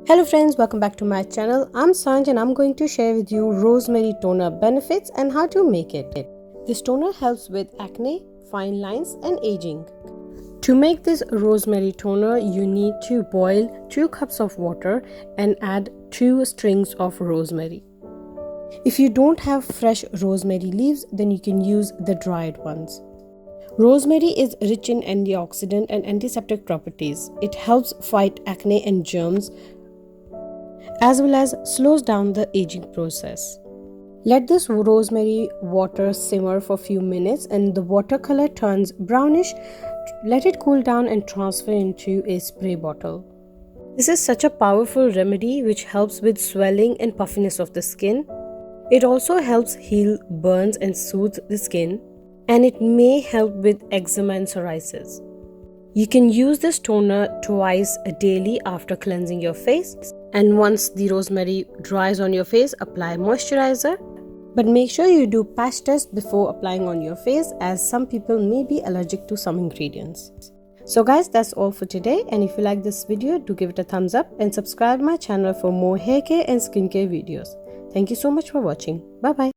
Hello friends, welcome back to my channel. I'm Sanj and I'm going to share with you rosemary toner benefits and how to make it. This toner helps with acne, fine lines and aging. To make this rosemary toner, you need to boil 2 cups of water and add 2 strings of rosemary. If you don't have fresh rosemary leaves, then you can use the dried ones. Rosemary is rich in antioxidant and antiseptic properties. It helps fight acne and germs, as well as slows down the aging process. Let this rosemary water simmer for a few minutes and the watercolor turns brownish. Let it cool down and transfer into a spray bottle. This is such a powerful remedy which helps with swelling and puffiness of the skin. It also helps heal burns and soothe the skin, and it may help with eczema and psoriasis. You can use this toner twice daily after cleansing your face, and once the rosemary dries on your face, apply moisturizer. But make sure you do patch test before applying on your face, as some people may be allergic to some ingredients. So guys, that's all for today, and if you like this video, do give it a thumbs up and subscribe my channel for more hair care and skincare videos. Thank you so much for watching. Bye bye.